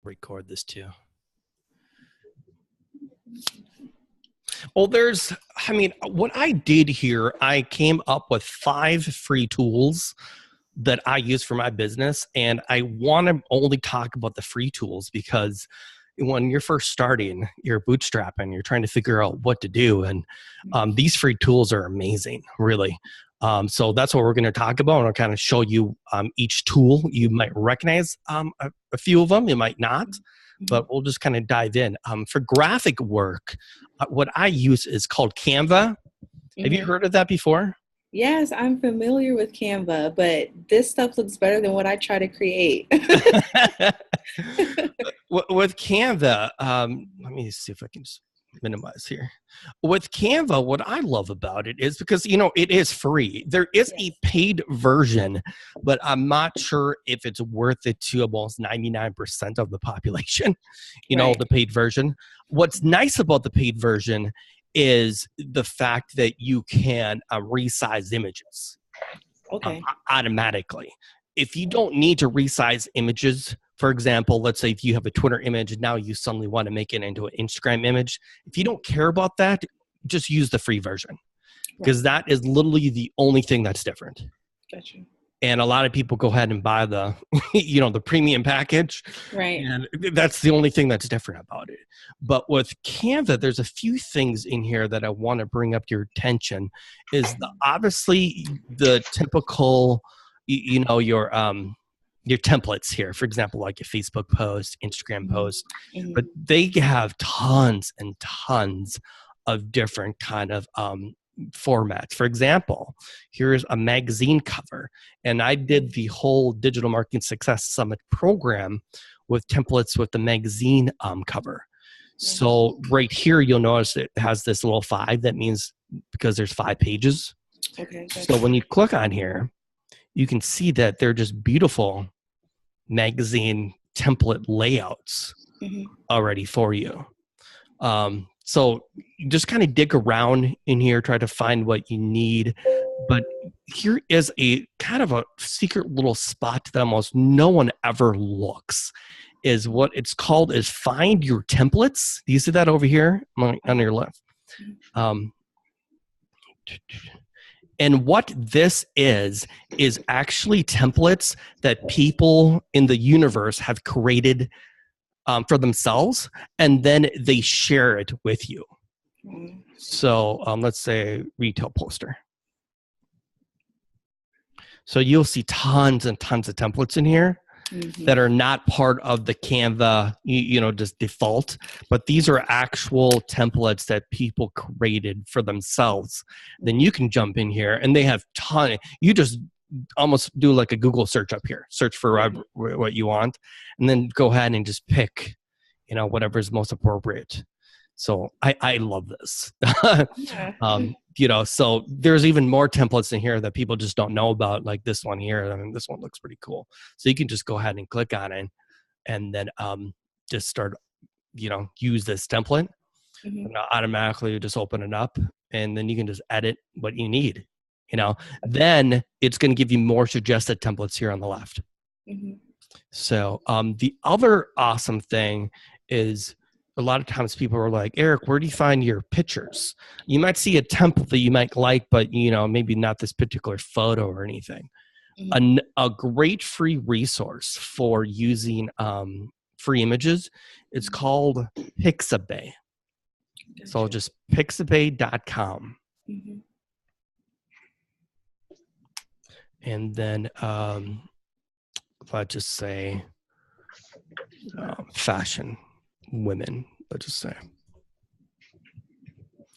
record this too. Well, what I did here, I came up with 5 free tools that I use for my business. And I want to only talk about the free tools because when you're first starting, you're bootstrapping, you're trying to figure out what to do. And these free tools are amazing, really. So that's what we're going to talk about. And I'll kind of show you each tool. You might recognize a few of them, you might not, but we'll just kind of dive in. For graphic work, what I use is called Canva. Have you heard of that before? Yes, I'm familiar with Canva, but this stuff looks better than what I try to create. With Canva, let me see if I can just minimize here. With Canva, what I love about it is because, it is free. There is a paid version, but I'm not sure if it's worth it to almost 99% of the population, the paid version. What's nice about the paid version is the fact that you can resize images automatically. If you don't need to resize images, for example, let's say if you have a Twitter image and now you suddenly want to make it into an Instagram image, if you don't care about that, just use the free version because that is literally the only thing that's different. Gotcha. And a lot of people go ahead and buy the, the premium package. Right. And that's the only thing that's different about it. But with Canva, there's a few things in here that I want to bring up to your attention. Is obviously the typical, your templates here. For example, like a Facebook post, Instagram post. But they have tons and tons of different kind of formats. For example, here's a magazine cover, and I did the whole Digital Marketing Success Summit program with templates with the magazine cover. So right here, you'll notice it has this little 5. That means because there's 5 pages. Okay. So when you click on here, you can see that they're just beautiful magazine template layouts already for you. So you just kind of dig around in here, try to find what you need. But here is a kind of a secret little spot that almost no one ever looks. Is what it's called is find your templates. Do you see that over here on your left? And what this is actually templates that people in the universe have created for themselves, and then they share it with you. So let's say retail poster. So you'll see tons and tons of templates in here that are not part of the Canva, just default, but these are actual templates that people created for themselves. Then you can jump in here and they have you just almost do like a Google search up here, search for what you want, and then go ahead and just pick, whatever is most appropriate. So I love this. So there's even more templates in here that people just don't know about, like this one here. I mean, this one looks pretty cool. So you can just go ahead and click on it and then just start, use this template and automatically just open it up, and then you can just edit what you need. Then it's going to give you more suggested templates here on the left. So the other awesome thing is a lot of times people are like, Eric, where do you find your pictures? You might see a template that you might like, but maybe not this particular photo or anything. A great free resource for using free images, it's called Pixabay. So just pixabay.com. And then if I just say fashion women, let's just say.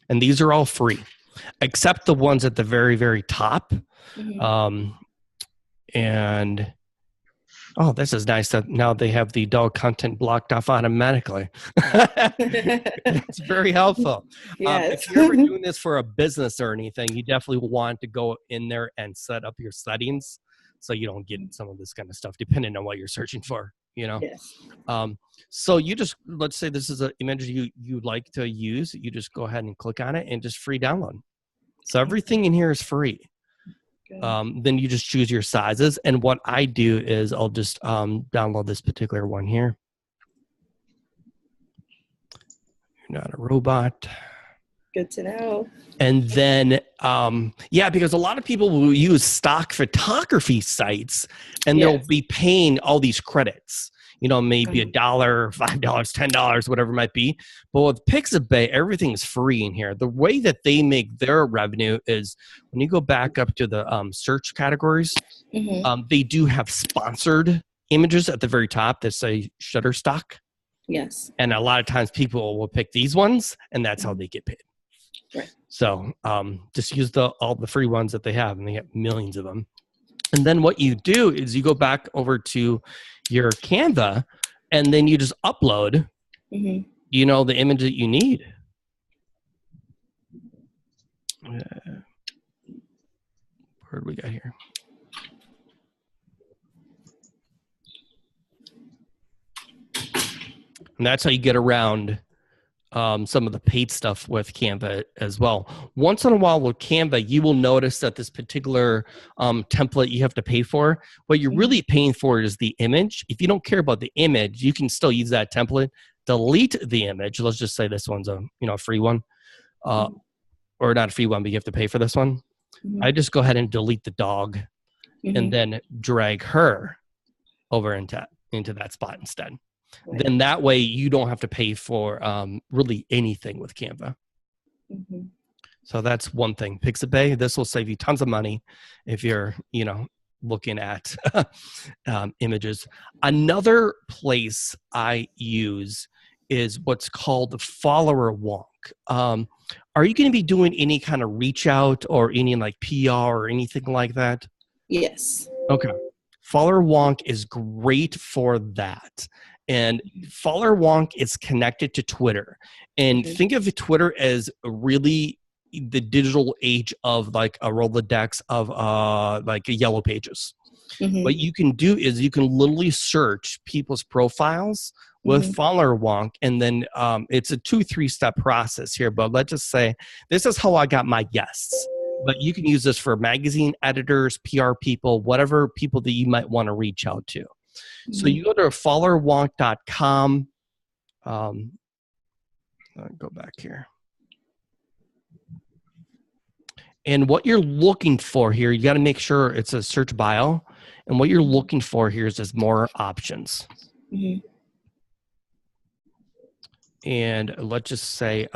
And these are all free, except the ones at the very, very top. And this is nice that now they have the adult content blocked off automatically. It's very helpful. Yes. If you're ever doing this for a business or anything, you definitely want to go in there and set up your settings so you don't get some of this kind of stuff, depending on what you're searching for. Yes. So you just, let's say this is an image you'd like to use. You just go ahead and click on it and just free download. So everything in here is free. Then you just choose your sizes. And what I do is I'll just download this particular one here. You're not a robot. Good to know. And then, yeah, because a lot of people will use stock photography sites and they'll Yes. be paying all these credits, maybe $1, $5, $10, whatever it might be. But with Pixabay, everything's free in here. The way that they make their revenue is when you go back up to the search categories, they do have sponsored images at the very top that say Shutterstock. Yes. And a lot of times people will pick these ones, and that's how they get paid. Right. So just use all the free ones that they have, and they have millions of them. And then what you do is you go back over to your Canva, and then you just upload, the image that you need. Where do we got here? And that's how you get around some of the paid stuff with Canva as well. Once in a while with Canva, you will notice that this particular template you have to pay for. What you're really paying for is the image. If you don't care about the image, you can still use that template. Delete the image. Let's just say this one's a free one, or not a free one, but you have to pay for this one. I just go ahead and delete the dog, and then drag her over into that spot instead. Right. Then that way you don't have to pay for really anything with Canva. So that's one thing. Pixabay, this will save you tons of money if you're, looking at images. Another place I use is what's called Followerwonk. Are you going to be doing any kind of reach out or any like PR or anything like that? Yes. Okay. Followerwonk is great for that. And Followerwonk is connected to Twitter. And think of Twitter as really the digital age of like a Rolodex of like a Yellow Pages. What you can do is you can literally search people's profiles with Followerwonk, and then it's a 2-3 step process here. But let's just say this is how I got my guests. But you can use this for magazine editors, PR people, whatever people that you might want to reach out to. So you go to followerwonk.com. I'll go back here. And what you're looking for here, you got to make sure it's a search bio. And what you're looking for here is just more options. And let's just say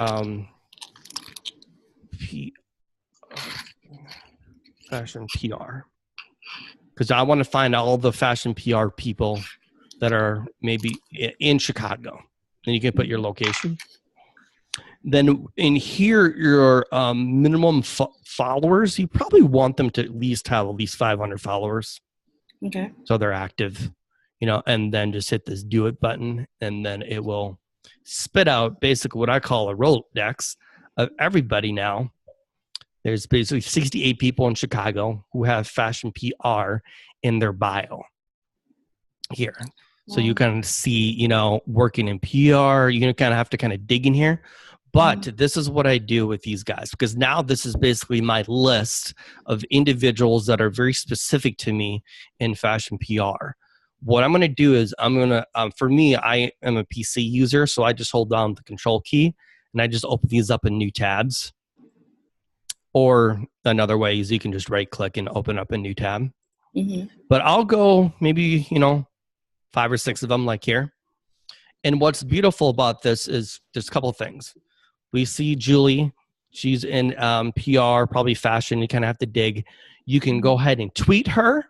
fashion PR. Because I want to find all the fashion PR people that are maybe in Chicago. And you can put your location. Then in here, your minimum followers, you probably want them to at least have at least 500 followers. Okay. So they're active, and then just hit this do it button. And then it will spit out basically what I call a Rolodex of everybody now. There's basically 68 people in Chicago who have fashion PR in their bio here. So you kind of see, working in PR, you're going to kind of have to kind of dig in here. But this is what I do with these guys, because now this is basically my list of individuals that are very specific to me in fashion PR. What I'm going to do is for me, I am a PC user, so I just hold down the control key and I just open these up in new tabs. Or another way is you can just right click and open up a new tab. But I'll go maybe, 5 or 6 of them like here. And what's beautiful about this is there's a couple of things. We see Julie. She's in PR, probably fashion. You kind of have to dig. You can go ahead and tweet her,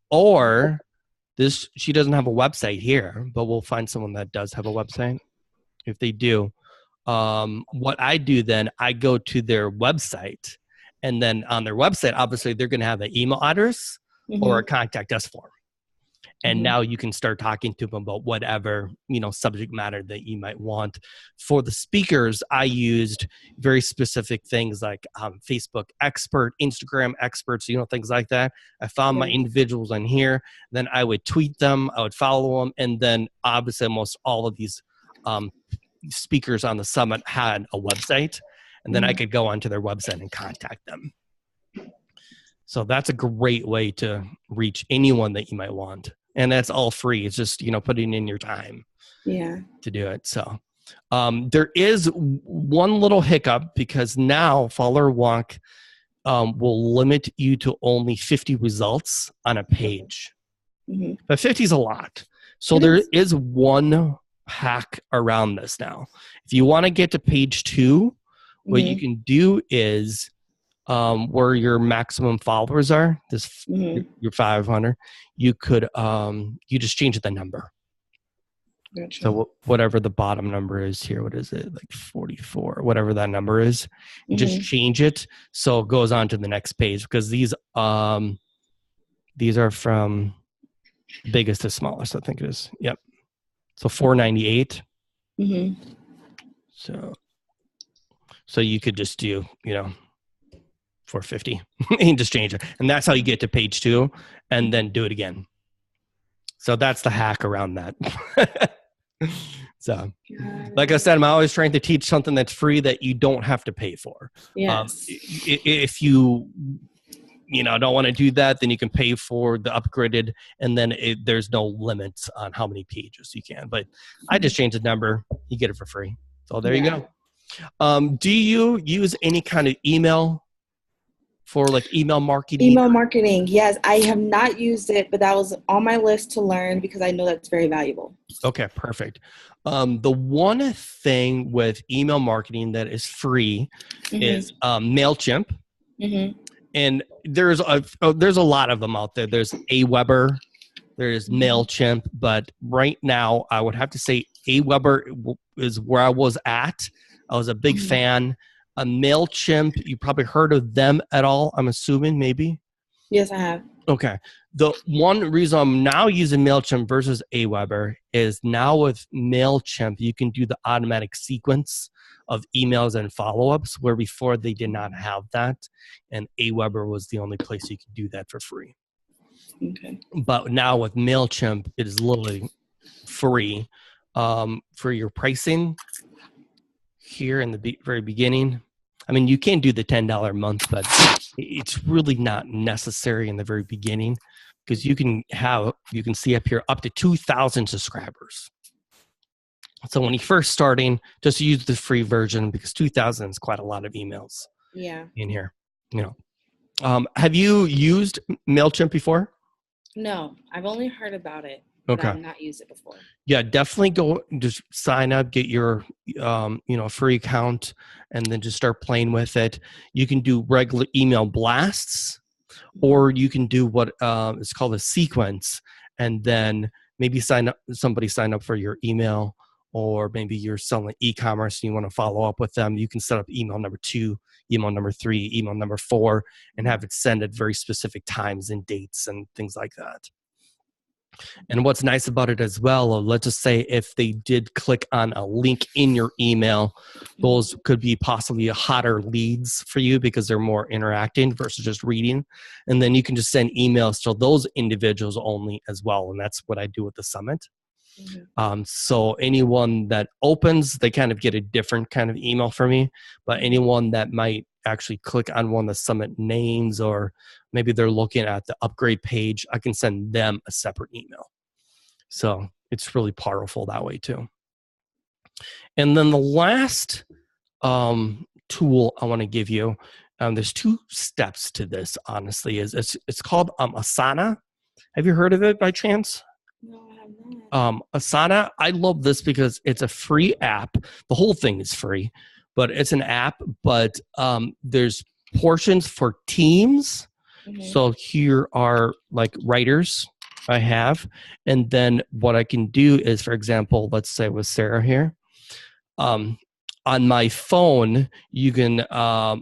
or she doesn't have a website here, but we'll find someone that does have a website. If they do, what I do then, I go to their website, and then on their website, obviously they're going to have an email address or a contact us form. And now you can start talking to them about whatever, subject matter that you might want. For the speakers, I used very specific things like Facebook expert, Instagram experts, things like that. I found my individuals on here. Then I would tweet them. I would follow them. And then obviously almost all of these speakers on the summit had a website. And then I could go onto their website and contact them. So that's a great way to reach anyone that you might want. And that's all free. It's just, putting in your time to do it. So There is one little hiccup because now Followerwonk will limit you to only 50 results on a page. Mm-hmm. But 50 is a lot. So It there is. is one hack around this now. If you want to get to page 2, what you Mm-hmm. can do is where your maximum followers are, Mm-hmm. your 500, you could you just change the number. Gotcha. So whatever the bottom number is here, what is it, like 44, whatever that number is, just Mm-hmm. change it so it goes on to the next page, because these are from biggest to smallest, I think it is. Yep. So 498. Mm-hmm. So you could just do 450 and just change it, and that's how you get to page 2, and then do it again. So that's the hack around that. So, like I said, I'm always trying to teach something that's free that you don't have to pay for. Yes. If you don't want to do that, then you can pay for the upgraded, and then there's no limits on how many pages you can. But I just change the number, you get it for free. So there you go. Do you use any kind of email for like email marketing? Email marketing, yes. I have not used it, but that was on my list to learn because I know that's very valuable. Okay, perfect. The one thing with email marketing that is free is MailChimp. Mm-hmm. And there's a lot of them out there. There's Aweber, there's MailChimp, but right now I would have to say Aweber is where I was at. I was a big fan. MailChimp, you probably heard of them at all, I'm assuming, maybe? Yes, I have. Okay. The one reason I'm now using MailChimp versus Aweber is now with MailChimp, you can do the automatic sequence of emails and follow-ups, where before they did not have that. And Aweber was the only place you could do that for free. Okay. But now with MailChimp, it is literally free for your pricing here in the very beginning. I mean, you can do the $10 a month, but it's really not necessary in the very beginning, because you can see up here up to 2,000 subscribers. So when you're first starting, just use the free version, because 2,000 is quite a lot of emails. Yeah. In here, have you used MailChimp before? No, I've only heard about it, but Okay. I've not used it before. Yeah, definitely go just sign up, get your free account, and then just start playing with it. You can do regular email blasts, or you can do what is called a sequence, and then maybe somebody sign up for your email, or maybe you're selling e-commerce and you want to follow up with them. You can set up email number 2, email number 3, email number 4, and have it send at very specific times and dates and things like that. And what's nice about it as well, let's just say if they did click on a link in your email, those could be possibly hotter leads for you because they're more interacting versus just reading. And then you can just send emails to those individuals only as well. And that's what I do with the summit. So anyone that opens, they kind of get a different kind of email from me. But anyone that might actually click on one of the summit names, or maybe they're looking at the upgrade page, I can send them a separate email. So it's really powerful that way too. And then the last tool I want to give you, there's 2 steps to this, honestly, is it's called Asana. Have you heard of it by chance? No, I have not. Asana, I love this because it's a free app. The whole thing is free, but it's an app, but there's portions for teams. So here are like writers I have, and then what I can do is, for example, let's say with Sarah here, on my phone, you can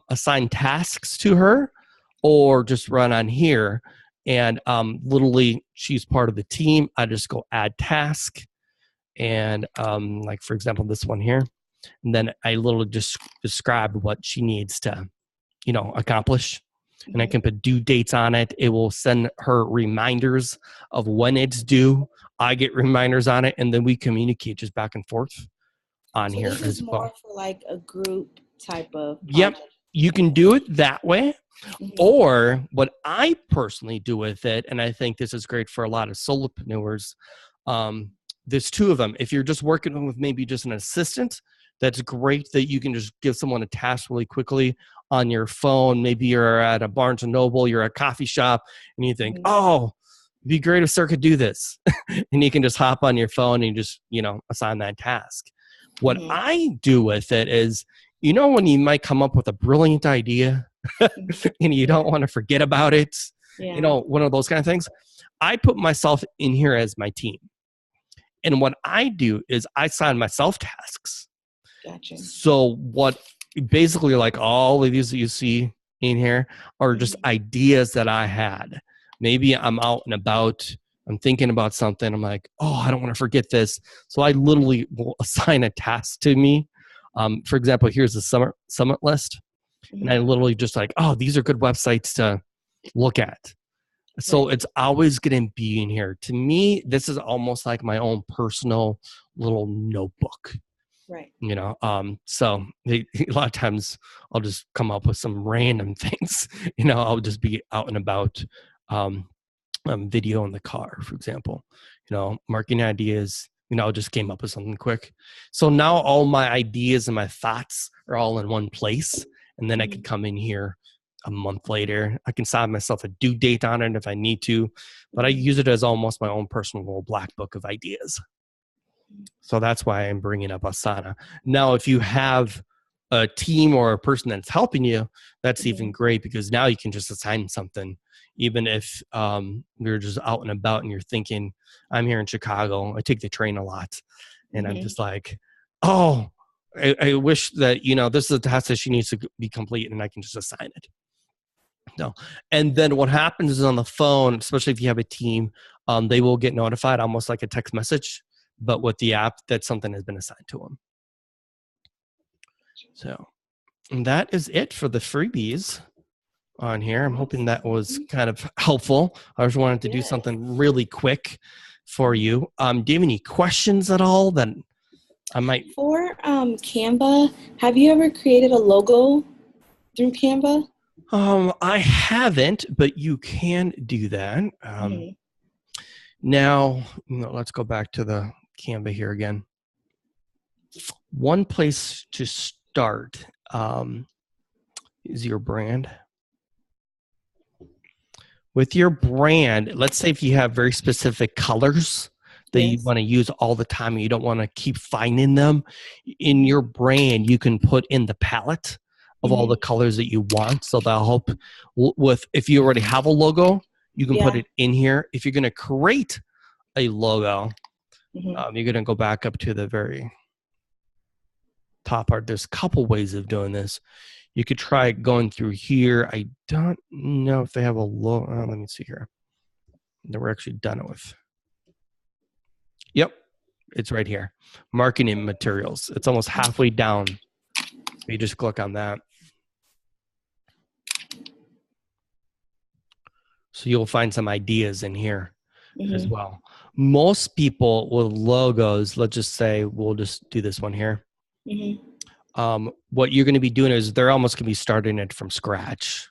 assign tasks to her, or just run on here. And literally, she's part of the team. I just go add task, and like for example, this one here, and then I literally just describe what she needs to, accomplish, and I can put due dates on it. It will send her reminders of when it's due. I get reminders on it, and then we communicate just back and forth on here This as is well. more for like a group type of project. Yep, you can do it that way. Or what I personally do with it, and I think this is great for a lot of solopreneurs, there's two of them. If you're just working with maybe just an assistant, that's great that you can just give someone a task really quickly on your phone. Maybe you're at a Barnes and Noble, you're at a coffee shop, and you think, oh, it'd be great if Sir could do this. And you can just hop on your phone and just, assign that task. What I do with it is, when you might come up with a brilliant idea and you don't want to forget about it, one of those kind of things, I put myself in here as my team. And what I do is I assign myself tasks. Gotcha. So what basically, like, all of these that you see in here are just ideas that I had. Maybe I'm out and about, I'm thinking about something. I'm like, oh, I don't want to forget this. So I literally will assign a task to me. For example, here's the summit list. And I literally just like, oh, these are good websites to look at. So it's always going to be in here. To me, this is almost like my own personal little notebook. Right. So a lot of times I'll just come up with some random things. I'll just be out and about, video in the car, for example. Marketing ideas. I just came up with something quick. So now all my ideas and my thoughts are all in one place, and then I could come in here a month later. I can set myself a due date on it if I need to, but I use it as almost my own personal little black book of ideas. So that's why I'm bringing up Asana. Now, if you have a team or a person that's helping you, that's even great, because now you can just assign something. Even if you're just out and about and you're thinking, I'm here in Chicago, I take the train a lot, and I'm just like, oh, I wish that, this is a task that she needs to be complete, and I can just assign it. No. And then what happens is on the phone, especially if you have a team, they will get notified almost like a text message, but with the app that something has been assigned to them. So and that is it for the freebies on here. I'm hoping that was kind of helpful. I just wanted to do something really quick for you. Do you have any questions at all that I might? For Canva, have you ever created a logo through Canva? I haven't, but you can do that. Now, let's go back to the Canva here again. One place to start is your brand. With your brand, let's say if you have very specific colors that you want to use all the time and you don't want to keep finding them, in your brand, you can put in the palette of all the colors that you want. So that'll help with, if you already have a logo, you can put it in here. If you're going to create a logo, you're going to go back up to the very top part. There's a couple ways of doing this. You could try going through here. I don't know if they have a logo. Let me see here. That we're actually done it with. Yep, it's right here. Marketing materials. It's almost halfway down. You just click on that. So you'll find some ideas in here as well. Most people with logos, let's just say we'll just do this one here. What you're going to be doing is they're almost going to be starting it from scratch,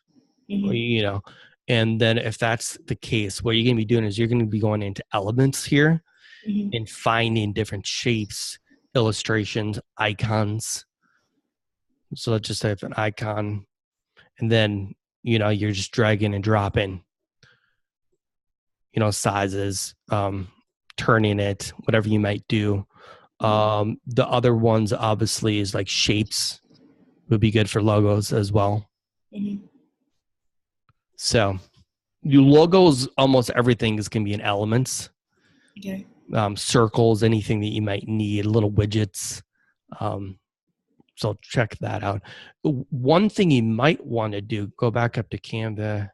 and then if that's the case, what you're going to be doing is you're going to be going into elements here and finding different shapes, illustrations, icons. So let's just have an icon, and then, you're just dragging and dropping, sizes, turning it, whatever you might do. The other ones obviously is like shapes would be good for logos as well. So your logos, almost everything is going to be in elements. Circles, anything that you might need, little widgets. So check that out. One thing you might want to do, go back up to Canva,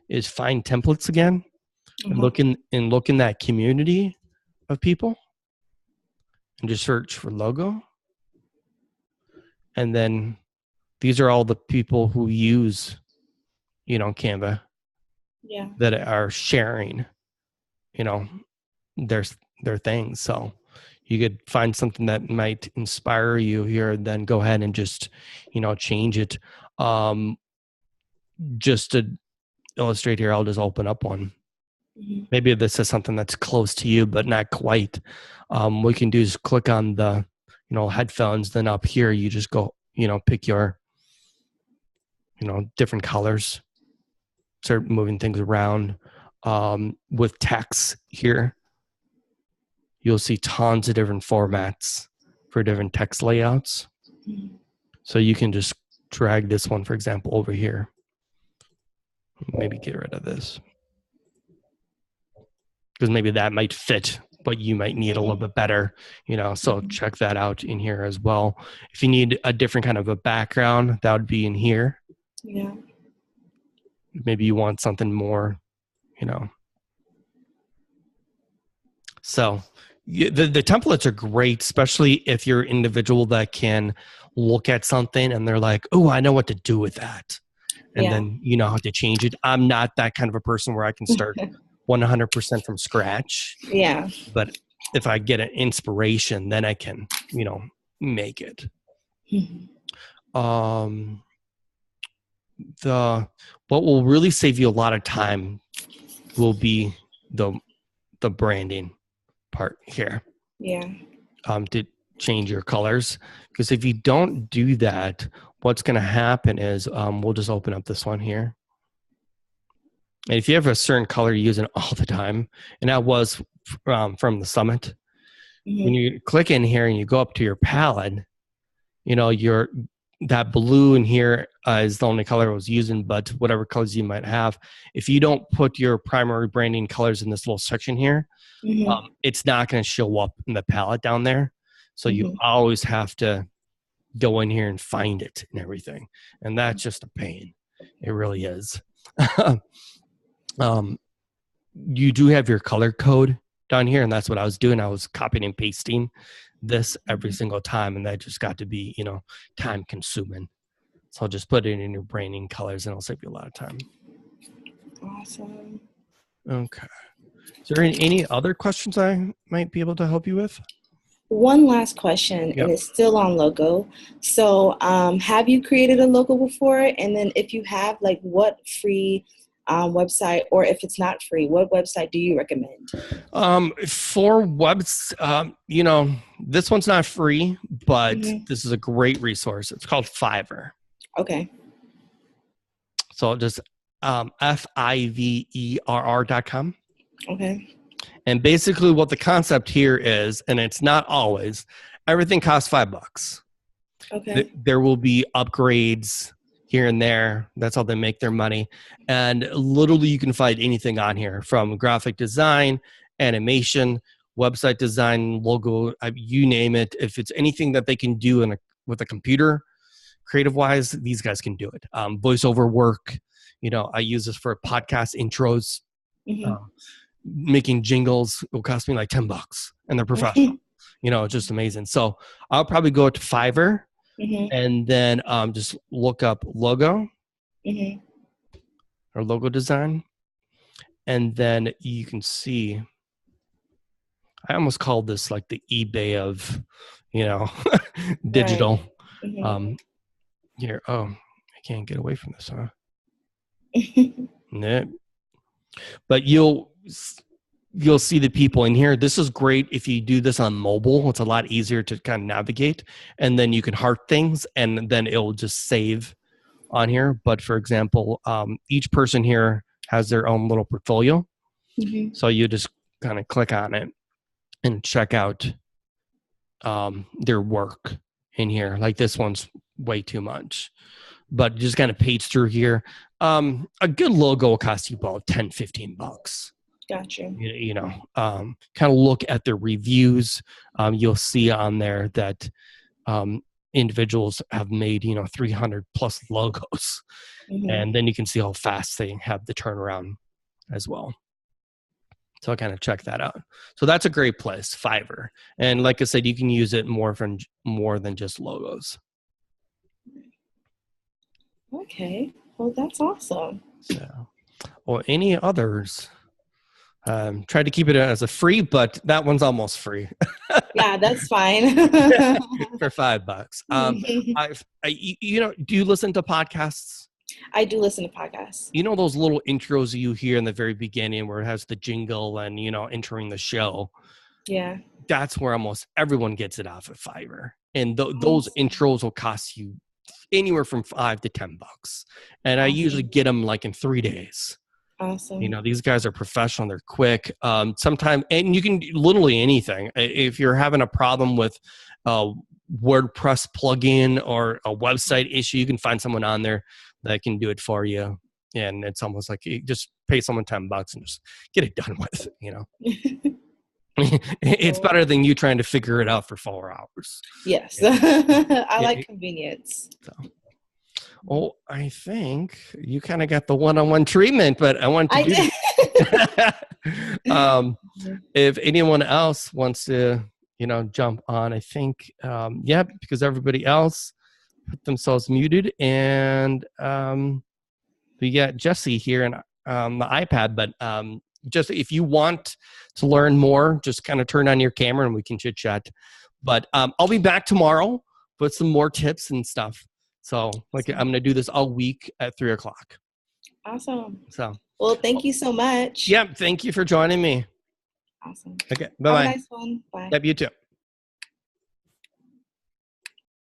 is find templates again and look in that community of people and just search for logo. And then these are all the people who use, Canva that are sharing, their things. So you could find something that might inspire you here, then go ahead and just, change it. Just to illustrate here, I'll just open up one. Mm-hmm. Maybe this is something that's close to you, but not quite. What you can do is click on the, headphones. Then up here, you just go, pick your, different colors. Start moving things around. With text here, you'll see tons of different formats for different text layouts. Mm-hmm. So you can just drag this one, for example, over here. Maybe get rid of this, because maybe that might fit what you might need a little bit better, so check that out in here as well. If you need a different kind of a background, that would be in here. Yeah. Maybe you want something more, So the templates are great, especially if you're an individual that can look at something and they're like, oh, I know what to do with that. And Yeah. then you know how to change it. I'm not that kind of a person where I can start 100% from scratch. Yeah. But if I get an inspiration, then I can, make it. Mm-hmm. What will really save you a lot of time will be the branding part here. Yeah. To change your colors, because if you don't do that, what's going to happen is we'll just open up this one here. And if you have a certain color you're using all the time, and that was from the summit, Mm-hmm. when you click in here and you go up to your palette, that blue in here is the only color I was using, but whatever colors you might have, if you don't put your primary branding colors in this little section here, Mm-hmm. it's not going to show up in the palette down there. So you Mm-hmm. always have to go in here and find it and everything. And that's just a pain. It really is. You do have your color code down here, and that's what I was doing. I was copying and pasting this every single time, and that just got to be, time consuming. So I'll just put it in your branding colors, and it'll save you a lot of time. Awesome. Okay. Is there any other questions I might be able to help you with? One last question, and it's still on logo. So have you created a logo before? And then if you have, like, what free website, or if it's not free, what website do you recommend? For webs, this one's not free, but this is a great resource. It's called Fiverr. Okay. So just Fiverr.com. Okay. And basically what the concept here is, and it's not always, everything costs $5. Okay. There will be upgrades here and there. That's how they make their money. And literally you can find anything on here, from graphic design, animation, website design, logo, you name it. If it's anything that they can do with a computer, creative wise, these guys can do it. Voiceover work, I use this for podcast intros. Making jingles will cost me like $10, and they're professional. It's just amazing. So I'll probably go to Fiverr and then just look up logo or logo design. And then you can see, I almost called this like the eBay of, digital. Right. Here, I can't get away from this, huh? Nope. But you'll see the people in here. This is great if you do this on mobile. It's a lot easier to kind of navigate, and then you can heart things, and then it'll just save on here. But for example, each person here has their own little portfolio. So you just kind of click on it and check out their work in here. Like this one's way too much, but just kind of page through here. A good logo will cost you about $10-15. Gotcha. Kind of look at the reviews. You'll see on there that individuals have made 300 plus logos, and then you can see how fast they have the turnaround as well. So I kind of check that out. So that's a great place, Fiverr. And like I said, you can use it more than just logos. Okay. Well, that's awesome. So, or any others? Try to keep it as a free, but that one's almost free. Yeah, that's fine. For $5. Do you listen to podcasts? I do listen to podcasts. You know those little intros you hear in the very beginning where it has the jingle and, entering the show? Yeah. That's where almost everyone gets it off of Fiverr. And those Awesome. intros will cost you anywhere from $5 to $10. And I usually Awesome. get them like in 3 days. Awesome. These guys are professional. They're quick. Sometimes, and you can literally anything. If you're having a problem with a WordPress plugin or a website issue, you can find someone on there that can do it for you. And it's almost like you just pay someone $10 and just get it done with, It's better than you trying to figure it out for 4 hours. Yes. Yeah. I like convenience. So. Oh, I think you kind of got the one-on-one treatment, but I want to do if anyone else wants to, jump on, I think, because everybody else put themselves muted, and we got Jesse here on the iPad, but just if you want to learn more, just kind of turn on your camera and we can chit chat. But I'll be back tomorrow with some more tips and stuff. So I'm going to do this all week at 3:00. Awesome. So, well, thank you so much. Yep. Thank you for joining me. Awesome. Okay. Bye-bye. Have a nice one. Bye. Yep. You too.